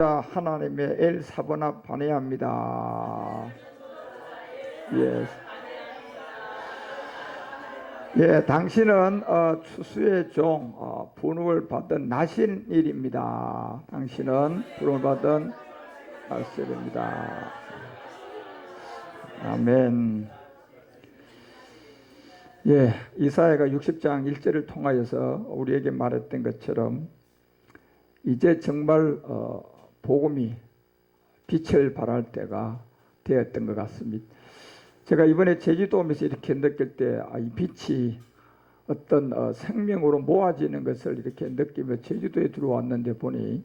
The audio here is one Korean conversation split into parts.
하나님의 엘사보나 반해합니다. 예. 예, 당신은 추수의 종, 분을 받은 나신일입니다. 당신은 분을 받은 나신일입니다. 아멘. 예, 이사야가 60장 1절을 통하여서 우리에게 말했던 것처럼 이제 정말 복음이 빛을 발할 때가 되었던 것 같습니다. 제가 이번에 제주도 오면서 이렇게 느낄 때 이 빛이 어떤 생명으로 모아지는 것을 이렇게 느끼며 제주도에 들어왔는데 보니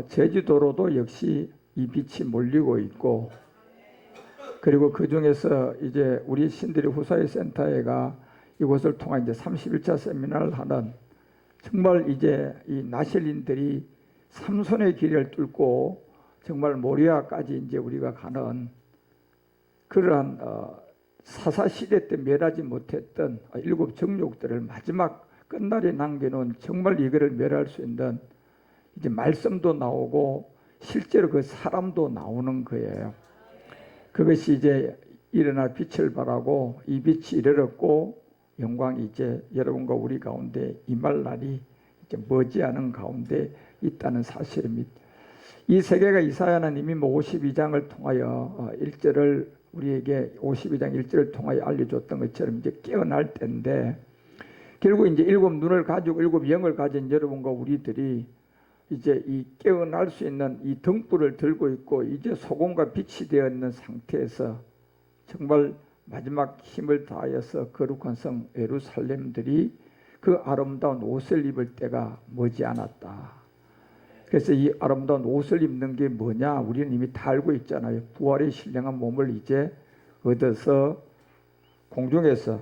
제주도로도 역시 이 빛이 몰리고 있고, 그리고 그 중에서 이제 우리 신들의 후사의 센터회가 이곳을 통해 이제 31차 세미나를 하는, 정말 이제 이 나실인들이 삼손의 길을 뚫고 정말 모리아까지 이제 우리가 가는 그러한 사사시대 때 멸하지 못했던 7 정욕들을 마지막 끝날에 남겨놓은, 정말 이거를 멸할 수 있는 이제 말씀도 나오고 실제로 그 사람도 나오는 거예요. 그것이 이제 일어날 빛을 바라고 이 빛이 이르렀고 영광이 이제 여러분과 우리 가운데 임할 날이 이제 머지않은 가운데 있다는 사실입니다. 이 세계가 이사야는 이미 52장을 통하여 1절을 우리에게 52장 1절을 통하여 알려줬던 것처럼 이제 깨어날 때인데, 결국 이제 7 눈을 가지고 7 영을 가진 여러분과 우리들이 이제 이 깨어날 수 있는 이 등불을 들고 있고 이제 소금과 빛이 되어 있는 상태에서 정말 마지막 힘을 다하여서 거룩한 성 예루살렘들이 그 아름다운 옷을 입을 때가 머지않았다. 그래서 이 아름다운 옷을 입는 게 뭐냐? 우리는 이미 다 알고 있잖아요. 부활의 신령한 몸을 이제 얻어서 공중에서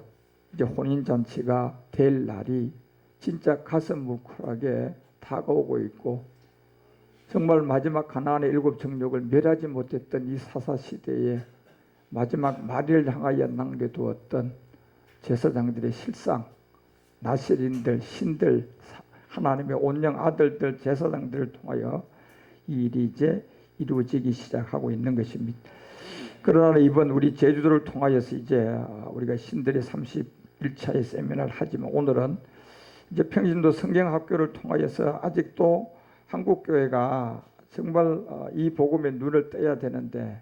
이제 혼인잔치가 될 날이 진짜 가슴 물클하게 다가오고 있고, 정말 마지막 가나안의 7 정욕을 멸하지 못했던 이 사사시대에 마지막 마리를 향하여 남겨두었던 제사장들의 실상, 나실인들, 신들, 하나님의 온영 아들들, 제사장들을 통하여 이 일이 이제 이루어지기 시작하고 있는 것입니다. 그러나 이번 우리 제주도를 통하여서 이제 우리가 신들의 31차의 세미나를 하지만, 오늘은 이제 평신도 성경학교를 통하여서 아직도 한국교회가 정말 이 복음의 눈을 떠야 되는데,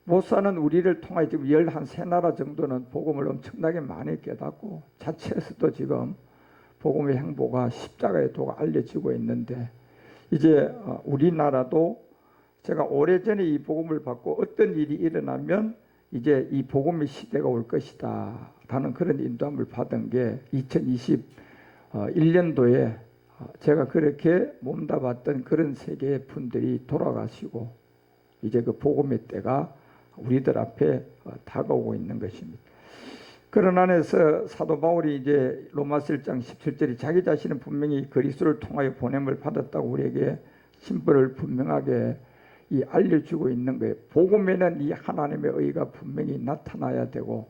못 사는 우리를 통하여 지금 13나라 정도는 복음을 엄청나게 많이 깨닫고 자체에서도 지금 복음의 행보가 십자가의 도가 알려지고 있는데, 이제 우리나라도 제가 오래전에 이 복음을 받고 어떤 일이 일어나면 이제 이 복음의 시대가 올 것이다 라는 그런 인도함을 받은 게 2021년도에 제가 그렇게 몸담았던 그런 세계의 분들이 돌아가시고 이제 그 복음의 때가 우리들 앞에 다가오고 있는 것입니다. 그런 안에서 사도 바울이 이제 로마서 1장 17절이 자기 자신은 분명히 그리스도를 통하여 보냄을 받았다고 우리에게 심벌을 분명하게 알려주고 있는 거예요. 복음에는 이 하나님의 의가 분명히 나타나야 되고,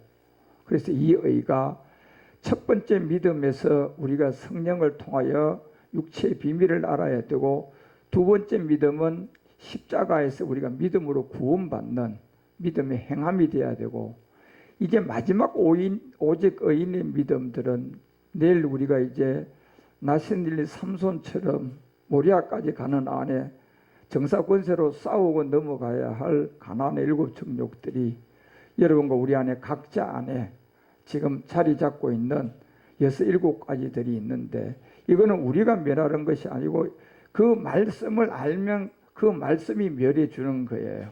그래서 이 의가 첫 번째 믿음에서 우리가 성령을 통하여 육체의 비밀을 알아야 되고, 두 번째 믿음은 십자가에서 우리가 믿음으로 구원받는 믿음의 행함이 되어야 되고, 이제 마지막 오직 의인의 믿음들은 내일 우리가 이제 나신일 삼손처럼 모리아까지 가는 안에 정사권세로 싸우고 넘어가야 할 가나안의 7 정욕들이 여러분과 우리 안에 각자 안에 지금 자리 잡고 있는 6, 7가지들이 있는데, 이거는 우리가 멸하는 것이 아니고 그 말씀을 알면 그 말씀이 멸해 주는 거예요.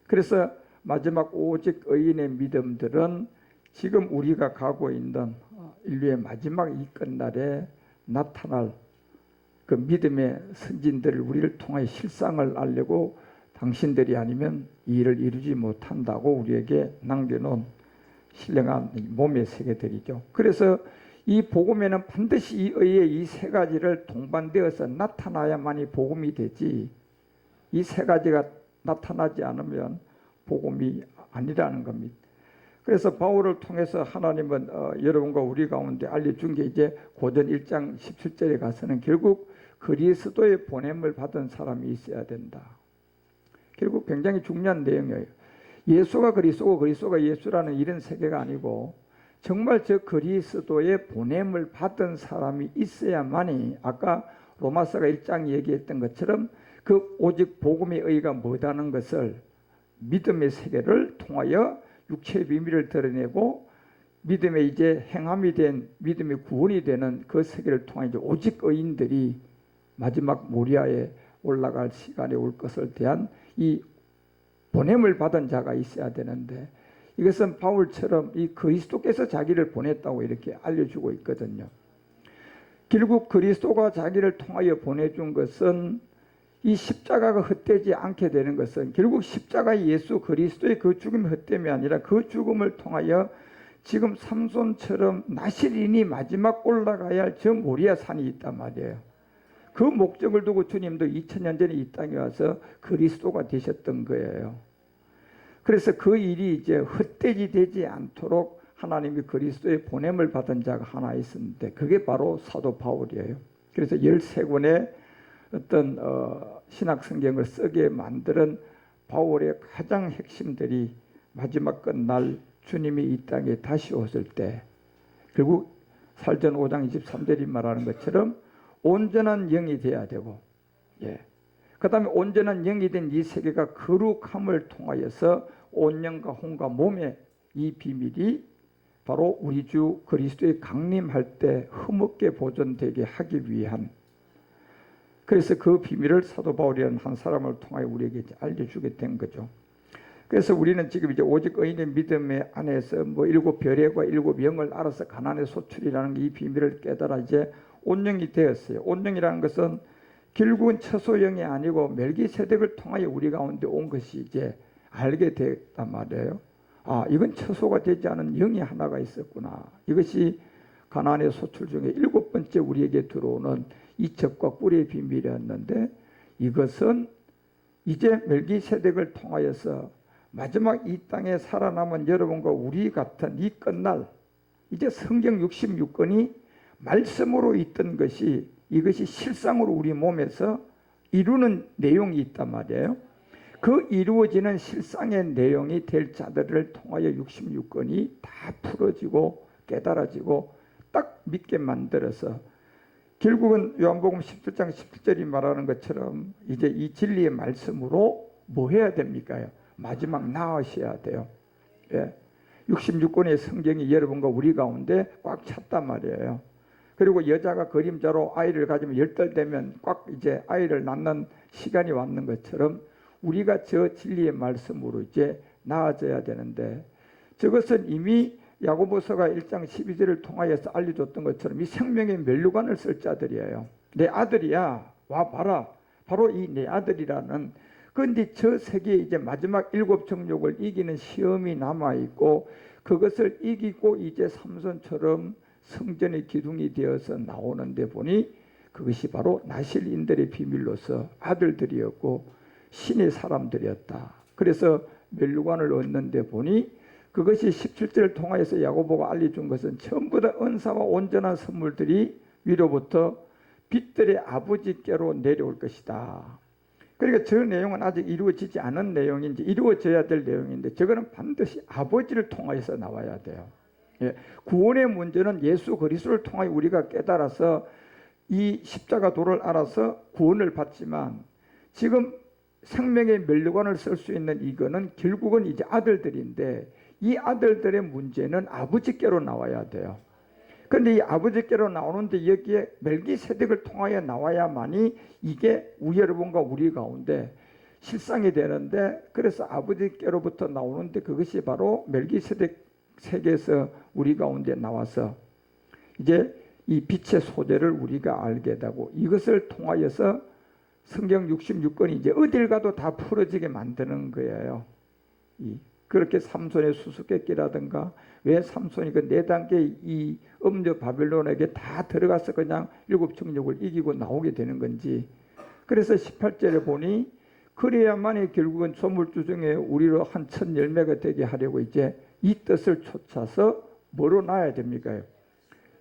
그래서 마지막 오직 의인의 믿음들은 지금 우리가 가고 있는 인류의 마지막 이 끝날에 나타날 그 믿음의 선진들을 우리를 통해 실상을 알려고 당신들이 아니면 이 일을 이루지 못한다고 우리에게 남겨놓은 신령한 몸의 세계들이죠. 그래서 이 복음에는 반드시 이 의의 이 3가지를 동반되어서 나타나야만이 복음이 되지, 이 3가지가 나타나지 않으면 복음이 아니라는 겁니다. 그래서 바울을 통해서 하나님은 여러분과 우리 가운데 알려준 게 이제 고전 1장 17절에 가서는 결국 그리스도의 보냄을 받은 사람이 있어야 된다. 결국 굉장히 중요한 내용이에요. 예수가 그리스도고 그리스도가 예수라는 이런 세계가 아니고 정말 저 그리스도의 보냄을 받은 사람이 있어야만이 아까 로마서가 1장 얘기했던 것처럼 그 오직 복음의 의의가 뭐다는 것을 믿음의 세계를 통하여 육체의 비밀을 드러내고 믿음의 이제 행함이 된 믿음의 구원이 되는 그 세계를 통해 이제 오직 의인들이 마지막 모리아에 올라갈 시간이 올 것을 대한 이 보냄을 받은 자가 있어야 되는데 이것은 바울처럼 이 그리스도께서 자기를 보냈다고 이렇게 알려주고 있거든요. 결국 그리스도가 자기를 통하여 보내준 것은 이 십자가가 헛되지 않게 되는 것은 결국 십자가 예수 그리스도의 그 죽음이 헛됨이 아니라 그 죽음을 통하여 지금 삼손처럼 나실인이 마지막 올라가야 할 저 모리아 산이 있단 말이에요. 그 목적을 두고 주님도 2000년 전에 이 땅에 와서 그리스도가 되셨던 거예요. 그래서 그 일이 이제 헛되지 되지 않도록 하나님이 그리스도의 보냄을 받은 자가 하나 있었는데 그게 바로 사도 바울이에요. 그래서 13권의 어떤 신학 성경을 쓰게 만드는 바울의 가장 핵심들이 마지막 끝날 주님이 이 땅에 다시 오실 때 결국 살전 5장 23절이 말하는 것처럼 온전한 영이 돼야 되고 그 다음에 온전한 영이 된 이 세계가 거룩함을 통하여서 온영과 혼과 몸의 이 비밀이 바로 우리 주 그리스도의 강림할 때 흠없게 보존되게 하기 위한 그래서 그 비밀을 사도 바울이라는 한 사람을 통하여 우리에게 알려주게 된 거죠. 그래서 우리는 지금 이제 오직 의인의 믿음의 안에서 뭐 7별의과 7영을 알아서 가난의 소출이라는 이 비밀을 깨달아 이제 온영이 되었어요. 온영이라는 것은 결국은 처소영이 아니고 멜기세덱을 통하여 우리 가운데 온 것이 이제 알게 됐단 말이에요. 아, 이건 처소가 되지 않은 영이 하나가 있었구나. 이것이 가나안의 소출 중에 7번째 우리에게 들어오는 이첩과 꿀의 비밀이었는데 이것은 이제 멜기세덱을 통하여서 마지막 이 땅에 살아남은 여러분과 우리 같은 이 끝날 이제 성경 66권이 말씀으로 있던 것이 이것이 실상으로 우리 몸에서 이루는 내용이 있단 말이에요. 그 이루어지는 실상의 내용이 될 자들을 통하여 66권이 다 풀어지고 깨달아지고 딱 믿게 만들어서 결국은 요한복음 17장 17절이 말하는 것처럼 이제 이 진리의 말씀으로 뭐 해야 됩니까? 마지막 나으셔야 돼요. 66권의 성경이 여러분과 우리 가운데 꽉 찼단 말이에요. 그리고 여자가 그림자로 아이를 가지면 10달 되면 꽉 이제 아이를 낳는 시간이 왔는 것처럼 우리가 저 진리의 말씀으로 이제 나아져야 되는데 저것은 이미 야고보서가 1장 12절을 통하여서 알려줬던 것처럼 이 생명의 면류관을 쓸 자들이에요. 내 아들이야 와 봐라. 바로 이 내 아들이라는 그런데 저 세계에 이제 마지막 7 정욕을 이기는 시험이 남아있고 그것을 이기고 이제 삼손처럼 성전의 기둥이 되어서 나오는데 보니 그것이 바로 나실인들의 비밀로서 아들들이었고 신의 사람들이었다. 그래서 멸류관을 얻는데 보니 그것이 17절을 통하여서 야고보가 알려준 것은 전부 다 은사와 온전한 선물들이 위로부터 빛들의 아버지께로 내려올 것이다. 그러니까 저 내용은 아직 이루어지지 않은 내용인지 이루어져야 될 내용인데 저거는 반드시 아버지를 통하여서 나와야 돼요. 구원의 문제는 예수 그리스도를 통하여 우리가 깨달아서 이 십자가 도를 알아서 구원을 받지만 지금 생명의 면류관을 쓸 수 있는 이거는 결국은 이제 아들들인데 이 아들들의 문제는 아버지께로 나와야 돼요. 그런데 이 아버지께로 나오는데 여기에 멜기세덱을 통하여 나와야만이 이게 여러분과 우리 가운데 실상이 되는데 그래서 아버지께로부터 나오는데 그것이 바로 멜기세덱 세계에서 우리 가운데 나와서 이제 이 빛의 소재를 우리가 알게 되고 이것을 통하여서 성경 66권이 이제 어딜 가도 다 풀어지게 만드는 거예요. 그렇게 삼손의 수수께끼라든가 왜 삼손이 그 4단계 이 음녀 바벨론에게 다 들어가서 그냥 7 정욕을 이기고 나오게 되는 건지 그래서 18절에 보니 그래야만이 결국은 소물주 중에 우리로 한 첫 열매가 되게 하려고 이제 이 뜻을 쫓아서 뭐로 놔야 됩니까?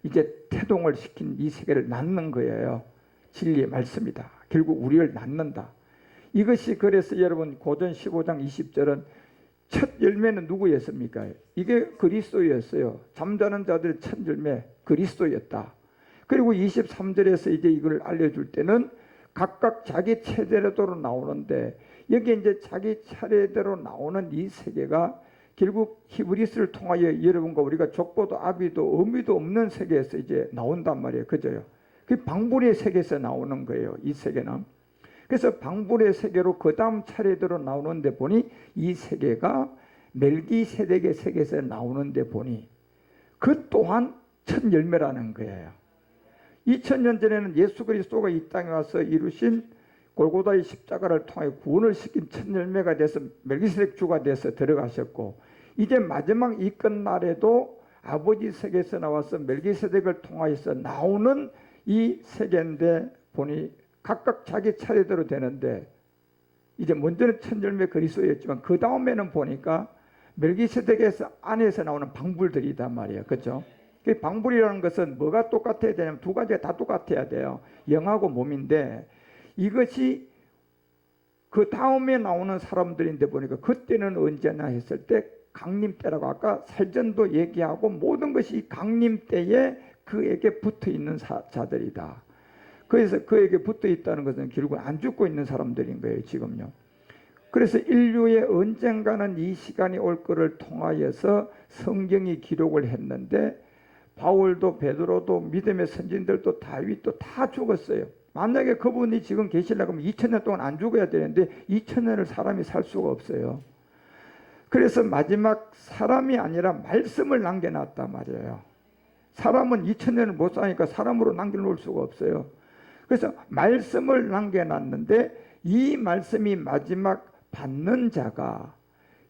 이제 태동을 시킨 이 세계를 낳는 거예요. 진리의 말씀이다. 결국 우리를 낳는다. 이것이 그래서 여러분 고전 15장 20절은 첫 열매는 누구였습니까? 이게 그리스도였어요. 잠자는 자들의 첫 열매 그리스도였다. 그리고 23절에서 이제 이걸 알려줄 때는 각각 자기 차례대로 나오는데 여기 이제 자기 차례대로 나오는 이 세계가 결국 히브리스를 통하여 여러분과 우리가 족보도 아비도 의미도 없는 세계에서 이제 나온단 말이에요. 그죠요? 그 방불의 세계에서 나오는 거예요. 이 세계는. 그래서 방불의 세계로 그 다음 차례대로 나오는데 보니 이 세계가 멜기세덱의 세계에서 나오는데 보니 그 또한 첫 열매라는 거예요. 2000년 전에는 예수 그리스도가 이 땅에 와서 이루신 골고다의 십자가를 통해 구원을 시킨 첫 열매가 돼서 멜기세덱 주가 돼서 들어가셨고, 이제 마지막 이 끝날에도 아버지 세계에서 나와서 멜기세덱을 통하여서 나오는 이 세계인데 보니 각각 자기 차례대로 되는데, 이제 먼저는 첫 열매 그리스도였지만 그 다음에는 보니까 멜기세덱에서 안에서 나오는 방불들이단 말이에요. 그렇죠? 그 방불이라는 것은 뭐가 똑같아야 되냐면 두 가지가 다 똑같아야 돼요. 영하고 몸인데, 이것이 그 다음에 나오는 사람들인데 보니까 그때는 언제나 했을 때 강림 때라고 아까 살전도 얘기하고 모든 것이 강림 때에 그에게 붙어 있는 자들이다. 그래서 그에게 붙어 있다는 것은 결국 안 죽고 있는 사람들인 거예요, 지금요. 그래서 인류의 언젠가는 이 시간이 올 거를 통하여서 성경이 기록을 했는데, 바울도 베드로도 믿음의 선진들도 다윗도 다 죽었어요. 만약에 그분이 지금 계시려고 하면 2000년 동안 안 죽어야 되는데 2000년을 사람이 살 수가 없어요. 그래서 마지막 사람이 아니라 말씀을 남겨놨단 말이에요. 사람은 2000년을 못 사니까 사람으로 남겨놓을 수가 없어요. 그래서 말씀을 남겨놨는데 이 말씀이 마지막 받는 자가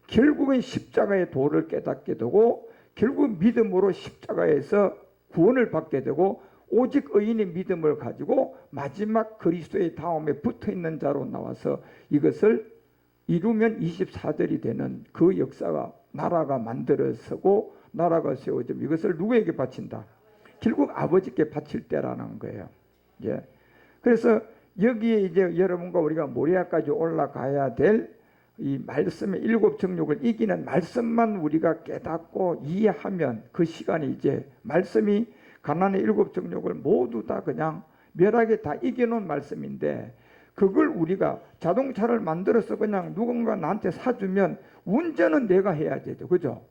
결국은 십자가의 도를 깨닫게 되고 결국 믿음으로 십자가에서 구원을 받게 되고 오직 의인의 믿음을 가지고 마지막 그리스도의 다음에 붙어있는 자로 나와서 이것을 이루면 24절이 되는 그 역사가 나라가 만들어서고 나라가 세워지면 이것을 누구에게 바친다? 결국 아버지께 바칠 때라는 거예요. 예. 그래서 여기에 이제 여러분과 우리가 모리아까지 올라가야 될 이 말씀의 일곱 정욕을 이기는 말씀만 우리가 깨닫고 이해하면 그 시간이 이제 말씀이 가난의 일곱 정욕을 모두 다 그냥 멸하게 다 이겨놓은 말씀인데, 그걸 우리가 자동차를 만들어서 그냥 누군가 나한테 사주면 운전은 내가 해야 되죠. 그죠?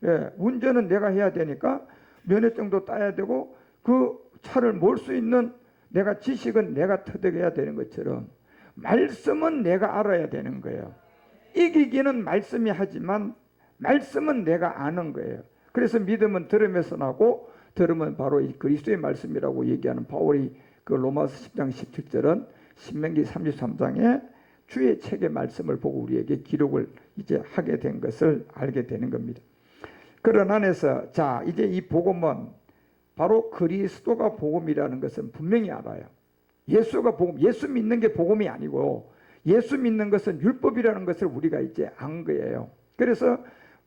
예, 운전은 내가 해야 되니까 면허증도 따야 되고 그 차를 몰 수 있는 내가 지식은 내가 터득해야 되는 것처럼 말씀은 내가 알아야 되는 거예요. 이기기는 말씀이 하지만 말씀은 내가 아는 거예요. 그래서 믿음은 들음에서 나고 들음은 바로 이 그리스도의 말씀이라고 얘기하는 바울이 그 로마서 10장 17절은 신명기 33장에 주의 책의 말씀을 보고 우리에게 기록을 이제 하게 된 것을 알게 되는 겁니다. 그런 안에서 자 이제 이 복음은 바로 그리스도가 복음이라는 것은 분명히 알아요. 예수가 복음, 예수 믿는 게 복음이 아니고 예수 믿는 것은 율법이라는 것을 우리가 이제 안 거예요. 그래서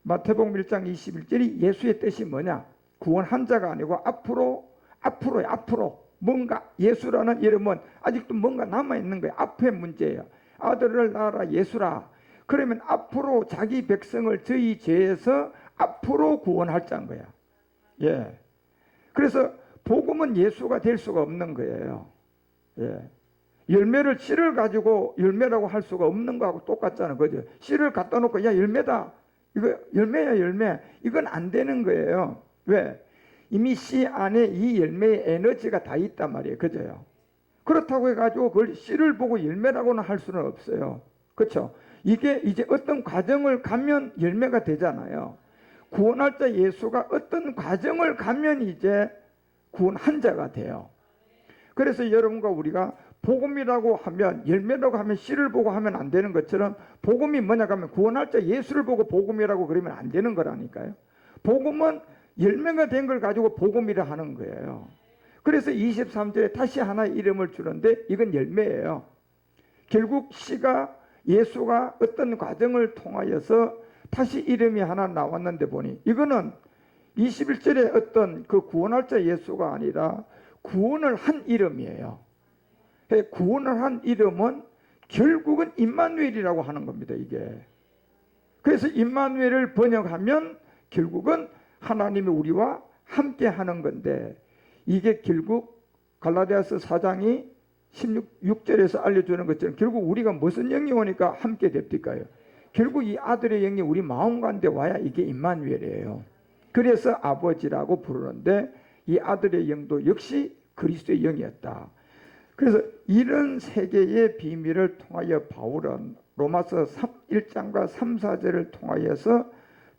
마태복음 1장 21절이 예수의 뜻이 뭐냐? 구원한 자가 아니고 앞으로 뭔가 예수라는 이름은 아직도 뭔가 남아있는 거예요. 앞에 문제예요. 아들을 낳아라 예수라. 그러면 앞으로 자기 백성을 저희 죄에서 앞으로 구원할 자인 거야. 예. 그래서 복음은 예수가 될 수가 없는 거예요. 예. 열매를 씨를 가지고 열매라고 할 수가 없는 거하고 똑같잖아요. 그죠? 씨를 갖다 놓고 야 열매다. 이거 열매야 열매. 이건 안 되는 거예요. 왜? 이미 씨 안에 이 열매의 에너지가 다 있단 말이에요. 그죠요? 그렇다고 해가지고 그걸 씨를 보고 열매라고는 할 수는 없어요. 그렇죠? 이게 이제 어떤 과정을 가면 열매가 되잖아요. 구원할 자 예수가 어떤 과정을 가면 이제 구원한 자가 돼요. 그래서 여러분과 우리가 복음이라고 하면 열매라고 하면 씨를 보고 하면 안 되는 것처럼 복음이 뭐냐 하면 구원할 자 예수를 보고 복음이라고 그러면 안 되는 거라니까요. 복음은 열매가 된 걸 가지고 복음이라 하는 거예요. 그래서 23절에 다시 하나의 이름을 주는데 이건 열매예요. 결국 씨가 예수가 어떤 과정을 통하여서 다시 이름이 하나 나왔는데 보니 이거는 21절에 어떤 그 구원할 자 예수가 아니라 구원을 한 이름이에요. 구원을 한 이름은 결국은 임마누엘이라고 하는 겁니다. 이게. 그래서 임마누엘을 번역하면 결국은 하나님이 우리와 함께 하는 건데, 이게 결국 갈라디아서 4장이 16절에서 알려주는 것처럼 결국 우리가 무슨 영이 오니까 함께 됩니까요? 결국 이 아들의 영이 우리 마음 가운데 와야 이게 임마누엘이에요. 그래서 아버지라고 부르는데 이 아들의 영도 역시 그리스도의 영이었다. 그래서 이런 세계의 비밀을 통하여 바울은 로마서 1장과 3, 4절을 통하여서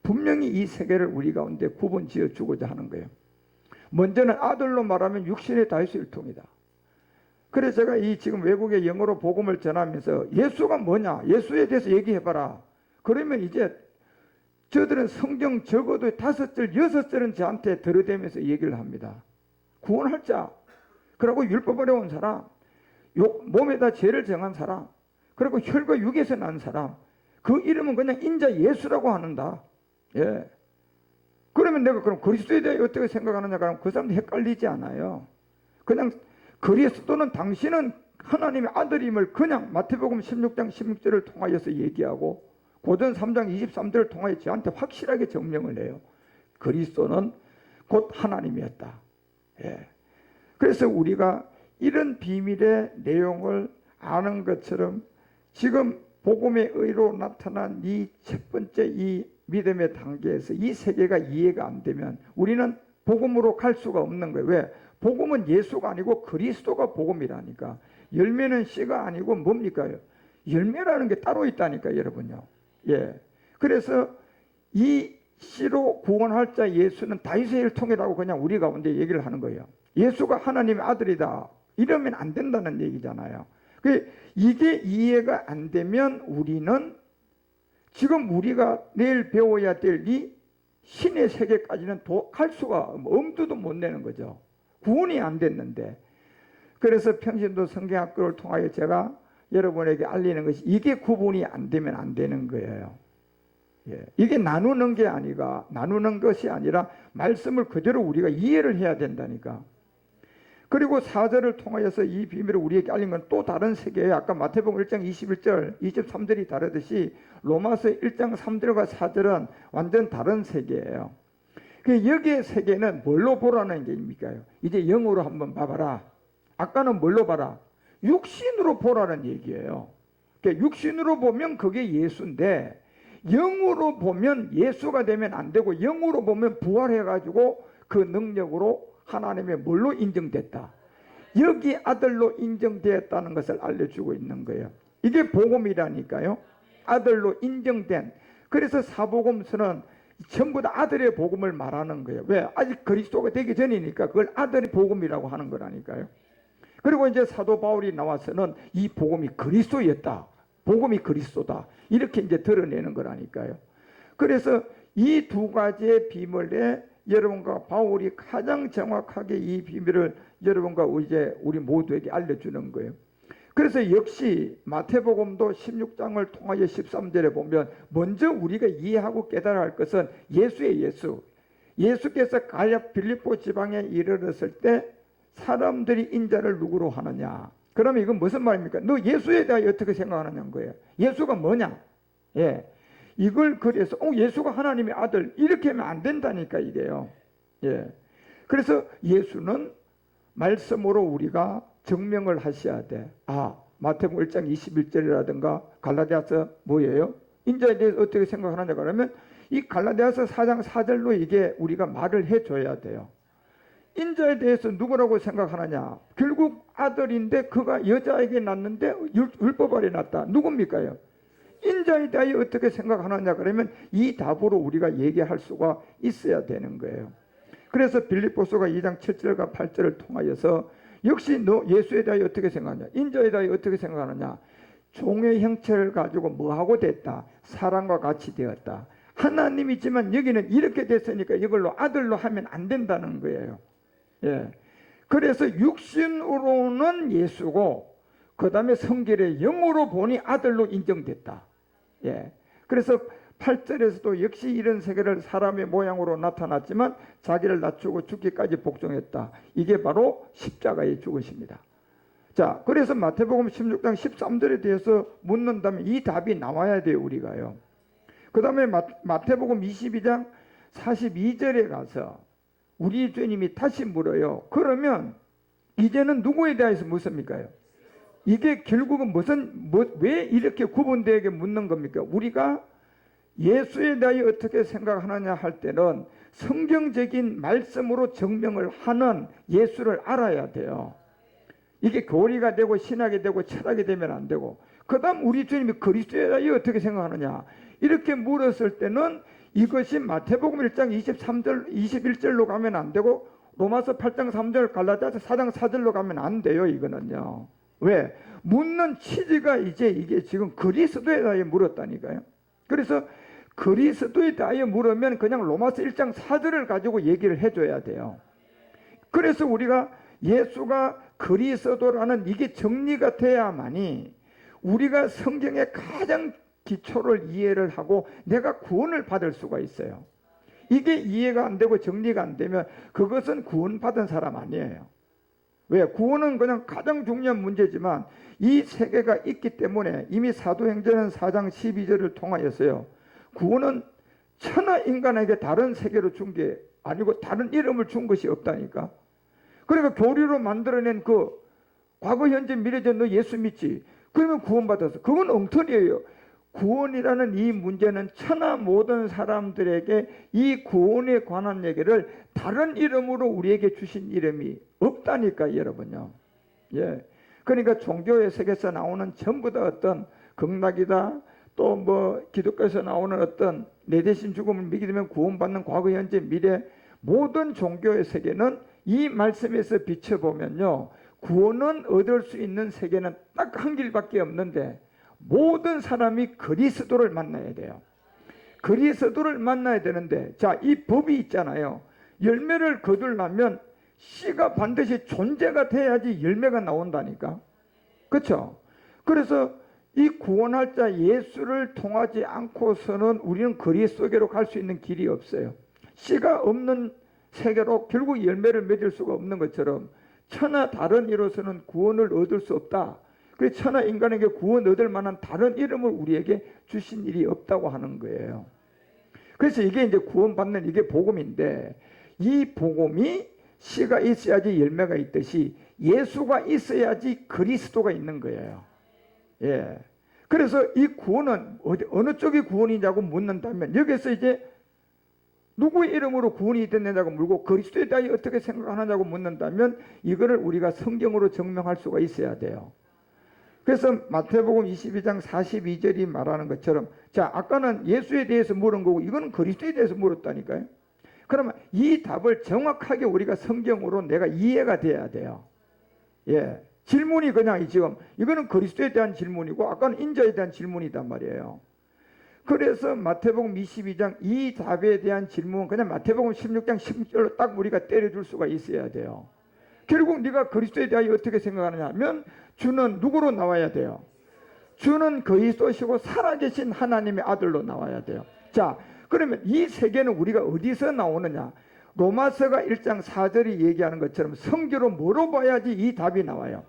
분명히 이 세계를 우리 가운데 구분 지어주고자 하는 거예요. 먼저는 아들로 말하면 육신의 다윗의 혈통이다. 그래서 제가 이 지금 외국의 영어로 복음을 전하면서 예수가 뭐냐, 예수에 대해서 얘기해봐라. 그러면 이제 저들은 성경 적어도 5절, 6절은 저한테 들어대면서 얘기를 합니다. 구원할 자, 그리고 율법 어려운 사람, 몸에다 죄를 정한 사람, 그리고 혈과 육에서 난 사람, 그 이름은 그냥 인자 예수라고 하는다. 예. 그러면 내가 그럼 그리스도에 대해 어떻게 생각하느냐? 그러면 그 사람도 헷갈리지 않아요. 그냥 그리스도는 당신은 하나님의 아들임을 그냥 마태복음 16장 16절을 통하여서 얘기하고 고전 3장 23절을 통하여 저한테 확실하게 증명을 해요. 그리스도는 곧 하나님이었다. 예. 그래서 우리가 이런 비밀의 내용을 아는 것처럼 지금 복음의 의로 나타난 이 첫 번째 이 믿음의 단계에서 이 세계가 이해가 안 되면 우리는 복음으로 갈 수가 없는 거예요. 왜? 복음은 예수가 아니고 그리스도가 복음이라니까. 열매는 씨가 아니고 뭡니까? 열매라는 게 따로 있다니까, 여러분요. 예. 그래서 이 씨로 구원할 자 예수는 다윗의 혈통이라고 그냥 우리 가운데 얘기를 하는 거예요. 예수가 하나님의 아들이다. 이러면 안 된다는 얘기잖아요. 이게 이해가 안 되면 우리는 지금 우리가 내일 배워야 될 이 신의 세계까지는 갈 수가 엄두도 못 내는 거죠. 구원이 안 됐는데. 그래서 평신도 성경학교를 통하여 제가 여러분에게 알리는 것이 이게 구분이 안 되면 안 되는 거예요. 예. 이게 나누는 것이 아니라 말씀을 그대로 우리가 이해를 해야 된다니까. 그리고 4절을 통하여서 이 비밀을 우리에게 알린 건 또 다른 세계예요. 아까 마태복음 1장 21절, 23절이 다르듯이 로마서 1장 3절과 4절은 완전 다른 세계예요. 여기의 세계는 뭘로 보라는 게입니까? 이제 영으로 한번 봐봐라. 아까는 뭘로 봐라? 육신으로 보라는 얘기예요. 육신으로 보면 그게 예수인데 영으로 보면 예수가 되면 안 되고 영으로 보면 부활해가지고 그 능력으로 하나님의 뭘로 인정됐다. 여기 아들로 인정되었다는 것을 알려주고 있는 거예요. 이게 복음이라니까요. 아들로 인정된. 그래서 사복음서는 전부 다 아들의 복음을 말하는 거예요. 왜? 아직 그리스도가 되기 전이니까 그걸 아들의 복음이라고 하는 거라니까요. 그리고 이제 사도 바울이 나와서는 이 복음이 그리스도였다. 복음이 그리스도다. 이렇게 이제 드러내는 거라니까요. 그래서 이 두 가지의 비밀에 여러분과 바울이 가장 정확하게 이 비밀을 여러분과 이제 우리 모두에게 알려주는 거예요. 그래서 역시 마태복음도 16장을 통하여 13절에 보면 먼저 우리가 이해하고 깨달아야 할 것은 예수의 예수. 예수께서 갈렙 빌립보 지방에 이르렀을 때 사람들이 인자를 누구로 하느냐. 그러면 이건 무슨 말입니까? 너 예수에 대하여 어떻게 생각하느냐는 거예요. 예수가 뭐냐? 예. 이걸 그래서 예수가 하나님의 아들 이렇게 하면 안 된다니까 이게요. 예. 그래서 예수는 말씀으로 우리가 증명을 하셔야 돼. 마태복음 1장 21절이라든가 갈라디아서 뭐예요? 인자에 대해서 어떻게 생각하느냐 그러면 이 갈라디아서 4장 4절로 이게 우리가 말을 해줘야 돼요. 인자에 대해서 누구라고 생각하느냐? 결국 아들인데 그가 여자에게 낳는데 율법 아래 낳았다. 누굽니까요? 인자에 대하여 어떻게 생각하느냐 그러면 이 답으로 우리가 얘기할 수가 있어야 되는 거예요. 그래서 빌립보서가 2장 7절과 8절을 통하여서 역시 너 예수에 대하여 어떻게 생각하냐, 인자에 대하여 어떻게 생각하느냐, 종의 형체를 가지고 뭐하고 됐다, 사람과 같이 되었다. 하나님이지만 여기는 이렇게 됐으니까 이걸로 아들로 하면 안 된다는 거예요. 예. 그래서 육신으로는 예수고 그 다음에 성결의 영으로 보니 아들로 인정됐다. 예. 그래서 8절에서도 역시 이런 세계를 사람의 모양으로 나타났지만 자기를 낮추고 죽기까지 복종했다. 이게 바로 십자가의 죽으십니다. 자, 그래서 마태복음 16장 13절에 대해서 묻는다면 이 답이 나와야 돼요, 우리가요. 그 다음에 마태복음 22장 42절에 가서 우리 주님이 다시 물어요. 그러면 이제는 누구에 대해서 묻습니까요? 이게 결국은 왜 이렇게 구분되게 묻는 겁니까? 우리가 예수에 대하여 어떻게 생각하느냐 할 때는 성경적인 말씀으로 증명을 하는 예수를 알아야 돼요. 이게 교리가 되고 신학이 되고 철학이 되면 안 되고, 그 다음 우리 주님이 그리스도에 대하여 어떻게 생각하느냐 이렇게 물었을 때는 이것이 마태복음 1장 23절 21절로 가면 안 되고 로마서 8장 3절 갈라디아서 4장 4절로 가면 안 돼요. 이거는요. 왜? 묻는 취지가 이게 지금 그리스도에 대하여 물었다니까요. 그래서 그리스도에 대하여 물으면 그냥 로마서 1장 4절을 가지고 얘기를 해줘야 돼요. 그래서 우리가 예수가 그리스도라는 이게 정리가 돼야만이 우리가 성경의 가장 기초를 이해를 하고 내가 구원을 받을 수가 있어요. 이게 이해가 안 되고 정리가 안 되면 그것은 구원받은 사람 아니에요. 왜? 구원은 그냥 가장 중요한 문제지만 이 세계가 있기 때문에 이미 사도행전 4장 12절을 통하여서요, 구원은 천하 인간에게 다른 세계로 준 게 아니고 다른 이름을 준 것이 없다니까. 그러니까 교리로 만들어낸 그 과거 현재 미래전 너 예수 믿지? 그러면 구원받았어. 그건 엉터리예요. 구원이라는 이 문제는 천하 모든 사람들에게 이 구원에 관한 얘기를 다른 이름으로 우리에게 주신 이름이 없다니까, 여러분요. 예. 그러니까 종교의 세계에서 나오는 전부 다 어떤 극락이다, 또 뭐 기독교에서 나오는 어떤 내 대신 죽음을 믿으면 구원받는 과거 현재 미래, 모든 종교의 세계는 이 말씀에서 비춰보면요, 구원은 얻을 수 있는 세계는 딱 한 길밖에 없는데 모든 사람이 그리스도를 만나야 돼요. 그리스도를 만나야 되는데, 자, 이 법이 있잖아요. 열매를 거두려면 씨가 반드시 존재가 돼야지 열매가 나온다니까. 그렇죠? 그래서 이 구원할 자 예수를 통하지 않고서는 우리는 그리스도께로 갈 수 있는 길이 없어요. 씨가 없는 세계로 결국 열매를 맺을 수가 없는 것처럼 천하 다른 이로서는 구원을 얻을 수 없다. 그래서 천하 인간에게 구원 얻을 만한 다른 이름을 우리에게 주신 일이 없다고 하는 거예요. 그래서 이게 이제 구원받는 이게 복음인데, 이 복음이 씨가 있어야지 열매가 있듯이 예수가 있어야지 그리스도가 있는 거예요. 예. 그래서 이 구원은 어느 쪽이 구원이냐고 묻는다면, 여기서 이제 누구의 이름으로 구원이 됐느냐고 물고 그리스도에 대해 어떻게 생각하느냐고 묻는다면 이거를 우리가 성경으로 증명할 수가 있어야 돼요. 그래서 마태복음 22장 42절이 말하는 것처럼, 자, 아까는 예수에 대해서 물은 거고 이거는 그리스도에 대해서 물었다니까요. 그러면 이 답을 정확하게 우리가 성경으로 내가 이해가 돼야 돼요. 예. 질문이 그냥 지금 이거는 그리스도에 대한 질문이고 아까는 인자에 대한 질문이단 말이에요. 그래서 마태복음 22장 이 답에 대한 질문은 그냥 마태복음 16장 16절로 딱 우리가 때려줄 수가 있어야 돼요. 결국 네가 그리스도에 대하여 어떻게 생각하느냐 하면 주는 누구로 나와야 돼요? 주는 그리스도시고 살아계신 하나님의 아들로 나와야 돼요. 자, 그러면 이 세계는 우리가 어디서 나오느냐? 로마서가 1장 4절이 얘기하는 것처럼 성경으로 뭐로 봐야지 이 답이 나와요?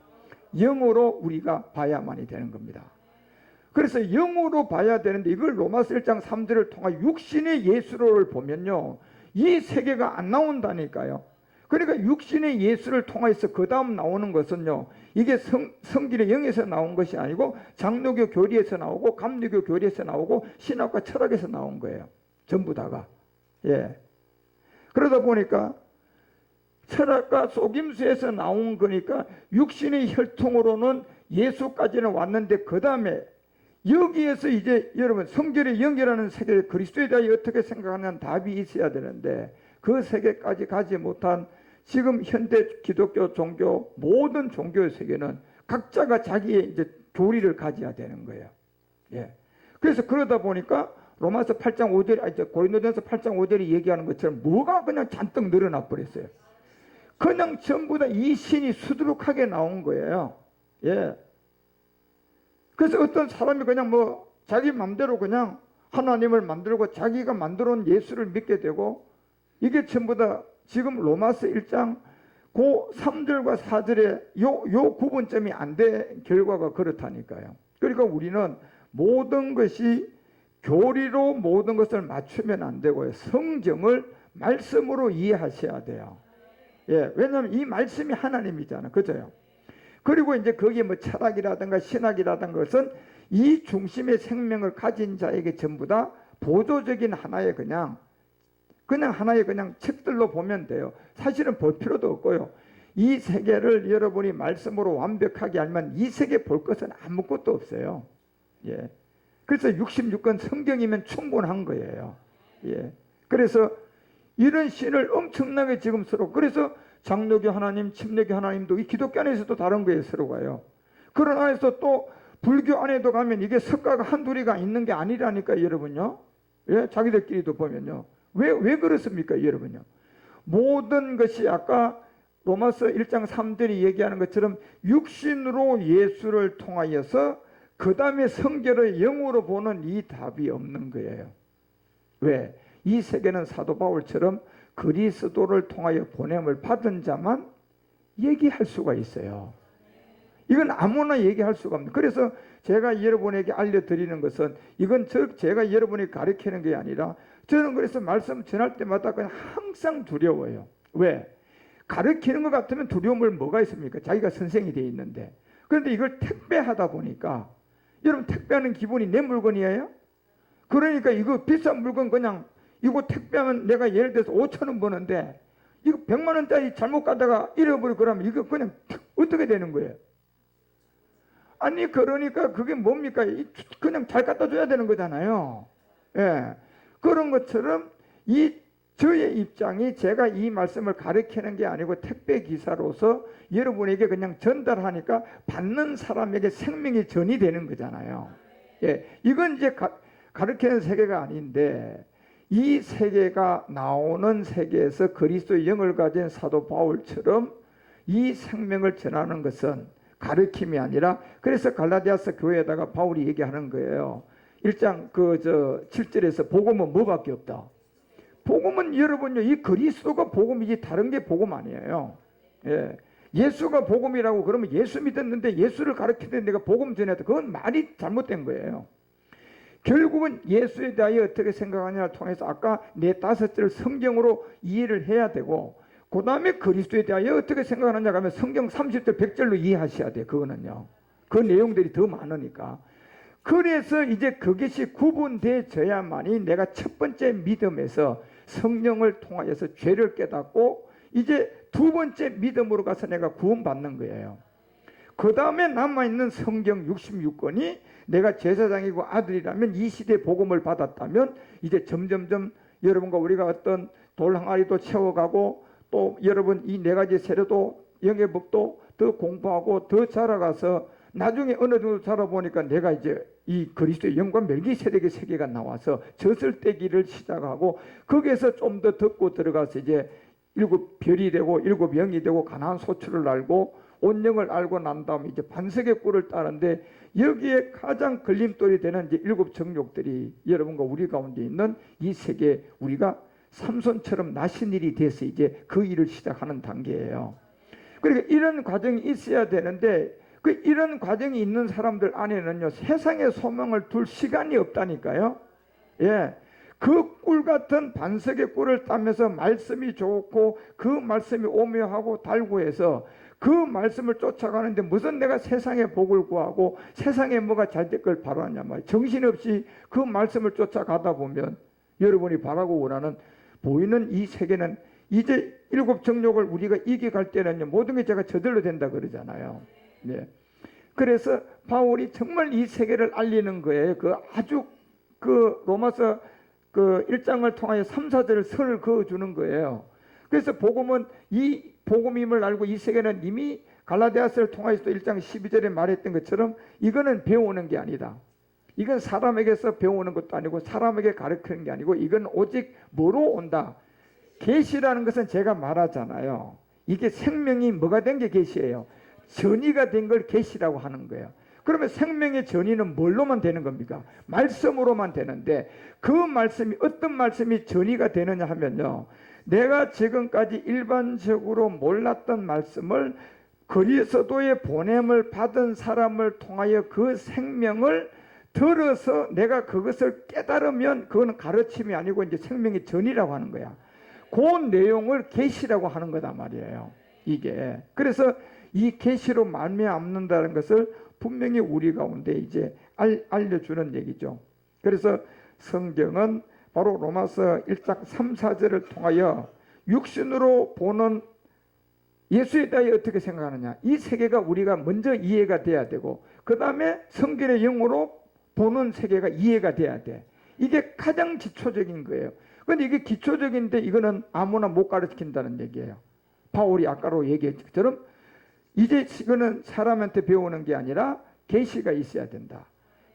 영으로 우리가 봐야만이 되는 겁니다. 그래서 영으로 봐야 되는데 이걸 로마서 1장 3절을 통해 육신의 예수를 보면요, 이 세계가 안 나온다니까요. 그러니까 육신의 예수를 통해서 그 다음 나오는 것은요, 이게 성질의 영에서 나온 것이 아니고 장로교 교리에서 나오고 감리교 교리에서 나오고 신학과 철학에서 나온 거예요. 전부 다가. 예. 그러다 보니까 철학과 속임수에서 나온 거니까 육신의 혈통으로는 예수까지는 왔는데 그 다음에 여기에서 이제 여러분 성결의 연결하는 세계 그리스도에 대해 어떻게 생각하는 답이 있어야 되는데 그 세계까지 가지 못한 지금 현대 기독교 종교 모든 종교의 세계는 각자가 자기의 이제 교리를 가져야 되는 거예요. 예. 그래서 그러다 보니까 로마서 8장 5절, 고린도전서 8장 5절이 얘기하는 것처럼 뭐가 그냥 잔뜩 늘어나 버렸어요. 그냥 전부 다 이 신이 수두룩하게 나온 거예요. 예. 그래서 어떤 사람이 그냥 뭐 자기 맘대로 그냥 하나님을 만들고 자기가 만들어 온 예수를 믿게 되고 이게 전부 다 지금 로마서 1장 그 3절과 4절에 요 구분점이 안 된 결과가 그렇다니까요. 그러니까 우리는 모든 것이 교리로 모든 것을 맞추면 안 되고요. 성경을 말씀으로 이해하셔야 돼요. 예, 왜냐하면 이 말씀이 하나님이잖아. 그죠? 그리고 이제 거기에 뭐 철학이라든가 신학이라든가 것은 이 중심의 생명을 가진 자에게 전부 다 보조적인 하나의 그냥 하나의 그냥 책들로 보면 돼요. 사실은 볼 필요도 없고요. 이 세계를 여러분이 말씀으로 완벽하게 알면 이 세계 볼 것은 아무것도 없어요. 예. 그래서 66권 성경이면 충분한 거예요. 예. 그래서 이런 신을 엄청나게 지금 서로, 그래서 장로교 하나님, 침례교 하나님도 이 기독교 안에서도 다른 거예요. 서로가요. 그런 안에서 또 불교 안에도 가면 이게 석가가 한둘이가 있는 게 아니라니까 여러분요. 예? 자기들끼리도 보면요. 왜 그렇습니까 여러분요? 모든 것이 아까 로마서 1장 3절이 얘기하는 것처럼 육신으로 예수를 통하여서 그 다음에 성결의 영으로 보는 이 답이 없는 거예요. 왜? 이 세계는 사도 바울처럼 그리스도를 통하여 보냄을 받은 자만 얘기할 수가 있어요. 이건 아무나 얘기할 수가 없는. 그래서 제가 여러분에게 알려드리는 것은 이건 제가 여러분에게 가르치는 게 아니라 저는 그래서 말씀 전할 때마다 그냥 항상 두려워요. 왜? 가르치는 것 같으면 두려움을 뭐가 있습니까? 자기가 선생이 돼 있는데. 그런데 이걸 택배하다 보니까 여러분 택배하는 기분이 내 물건이에요? 그러니까 이거 비싼 물건 그냥 이거 택배하면 내가 예를 들어서 5,000원 버는데 이거 100만 원짜리 잘못 가다가 잃어버리고 그러면 이거 그냥 어떻게 되는 거예요? 아니 그러니까 그게 뭡니까? 그냥 잘 갖다 줘야 되는 거잖아요. 예. 그런 것처럼 저의 입장이 제가 이 말씀을 가르치는 게 아니고 택배 기사로서 여러분에게 그냥 전달하니까 받는 사람에게 생명이 전이 되는 거잖아요. 예. 이건 이제 가르치는 세계가 아닌데 이 세계가 나오는 세계에서 그리스도의 영을 가진 사도 바울처럼 이 생명을 전하는 것은 가르침이 아니라, 그래서 갈라디아서 교회에다가 바울이 얘기하는 거예요. 1장 7절에서 복음은 뭐밖에 없다. 복음은 여러분요, 이 그리스도가 복음이지 다른 게 복음 아니에요. 예. 예수가 복음이라고 그러면 예수 믿었는데 예수를 가르치는 내가 복음 전했다. 그건 말이 잘못된 거예요. 결국은 예수에 대하여 어떻게 생각하냐를 통해서 아까 4-5절 성경으로 이해를 해야 되고, 그 다음에 그리스도에 대하여 어떻게 생각하느냐 하면 성경 30절 100절로 이해하셔야 돼요. 그거는요. 그 내용들이 더 많으니까. 그래서 이제 그것이 구분되어야만이 내가 첫 번째 믿음에서 성령을 통하여서 죄를 깨닫고 이제 두 번째 믿음으로 가서 내가 구원받는 거예요. 그 다음에 남아있는 성경 66권이 내가 제사장이고 아들이라면 이 시대의 복음을 받았다면 이제 점점점 여러분과 우리가 어떤 돌 항아리도 채워가고 또 여러분 이 4가지 세례도 영의 법도 더 공부하고 더 자라가서 나중에 어느 정도 자라보니까 내가 이제 이 그리스도의 영과 멜기세덱의 세계가 나와서 젖을 떼기를 시작하고 거기에서 좀 더 듣고 들어가서 이제 7별이 되고 7영이 되고 가나안 소출을 알고 온영을 알고 난 다음에 이제 반석의 꿀을 따는데 여기에 가장 걸림돌이 되는 이제 7 정욕들이 여러분과 우리 가운데 있는 이 세계 우리가 삼손처럼 나신 일이 돼서 이제 그 일을 시작하는 단계예요. 그러니까 이런 과정이 있어야 되는데 이런 과정이 있는 사람들 안에는요 세상의 소망을 둘 시간이 없다니까요. 예, 그 꿀 같은 반석의 꿀을 따면서 말씀이 좋고 그 말씀이 오묘하고 달고 해서 그 말씀을 쫓아가는데 무슨 내가 세상의 복을 구하고 세상에 뭐가 잘 될 걸 바라냐 말이에요. 정신없이 그 말씀을 쫓아가다 보면 여러분이 바라고 원하는 보이는 이 세계는 이제 7 정욕을 우리가 이겨갈 때는요 모든 게 제가 저절로 된다 그러잖아요. 네. 그래서 바울이 정말 이 세계를 알리는 거예요. 아주 로마서 1장을 통하여 3-4절을 선을 그어주는 거예요. 그래서 복음은 이 복음임을 알고 이 세계는 이미 갈라디아서를 통하여서 1장 12절에 말했던 것처럼 이거는 배우는 게 아니다. 이건 사람에게서 배우는 것도 아니고 사람에게 가르치는 게 아니고 이건 오직 뭐로 온다? 계시라는 것은 제가 말하잖아요. 이게 생명이 뭐가 된 게 계시예요. 전이가 된 걸 계시라고 하는 거예요. 그러면 생명의 전이는 뭘로만 되는 겁니까? 말씀으로만 되는데 그 말씀이 어떤 말씀이 전이가 되느냐 하면요. 내가 지금까지 일반적으로 몰랐던 말씀을 그리스도의 보냄을 받은 사람을 통하여 그 생명을 들어서 내가 그것을 깨달으면 그거는 가르침이 아니고 이제 생명의 전이라고 하는 거야. 그 내용을 계시라고 하는 거다 말이에요. 이게 그래서 이 계시로 말미암는다는 것을 분명히 우리 가운데 이제 알려주는 얘기죠. 그래서 성경은 바로 로마서 1장 3, 4절을 통하여 육신으로 보는 예수에 대해 어떻게 생각하느냐, 이 세계가 우리가 먼저 이해가 돼야 되고 그 다음에 성결의 영으로 보는 세계가 이해가 돼야 돼. 이게 가장 기초적인 거예요. 그런데 이게 기초적인데 이거는 아무나 못 가르친다는 얘기예요. 바울이 아까로 얘기했던 것처럼 이제 이거는 사람한테 배우는 게 아니라 계시가 있어야 된다.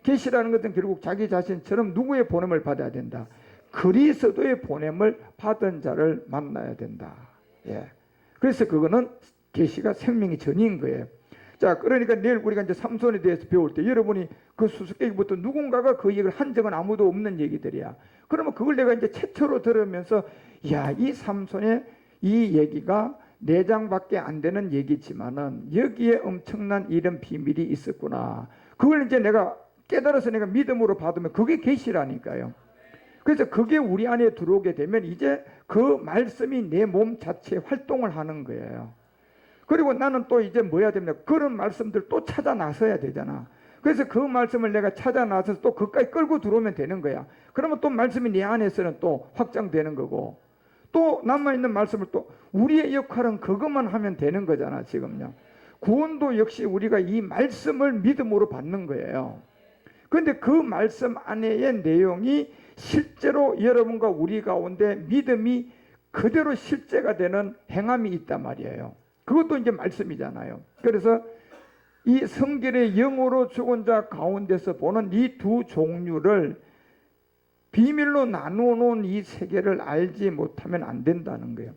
계시라는 것은 결국 자기 자신처럼 누구의 보냄을 받아야 된다. 그리스도의 보냄을 받은 자를 만나야 된다. 예. 그래서 그거는 계시가 생명의 전인 거예요. 자, 그러니까 내일 우리가 이제 삼손에 대해서 배울 때 여러분이 그 수수께끼부터 누군가가 그 얘기를 한 적은 아무도 없는 얘기들이야. 그러면 그걸 내가 이제 최초로 들으면서 야, 이 삼손의 이 얘기가 내장밖에 안 되는 얘기지만은 여기에 엄청난 이런 비밀이 있었구나. 그걸 이제 내가 깨달아서 내가 믿음으로 받으면 그게 계시라니까요. 그래서 그게 우리 안에 들어오게 되면 이제 그 말씀이 내 몸 자체에 활동을 하는 거예요. 그리고 나는 또 이제 뭐 해야 됩니까? 그런 말씀들 또 찾아 나서야 되잖아. 그래서 그 말씀을 내가 찾아 나서서 또 그까지 끌고 들어오면 되는 거야. 그러면 또 말씀이 내 안에서는 또 확장되는 거고 또 남아있는 말씀을 또 우리의 역할은 그것만 하면 되는 거잖아. 지금요. 구원도 역시 우리가 이 말씀을 믿음으로 받는 거예요. 그런데 그 말씀 안에의 내용이 실제로 여러분과 우리 가운데 믿음이 그대로 실제가 되는 행함이 있단 말이에요. 그것도 이제 말씀이잖아요. 그래서 이 성결의 영으로 죽은 자 가운데서 보는 이 두 종류를 비밀로 나누어 놓은 이 세계를 알지 못하면 안 된다는 거예요.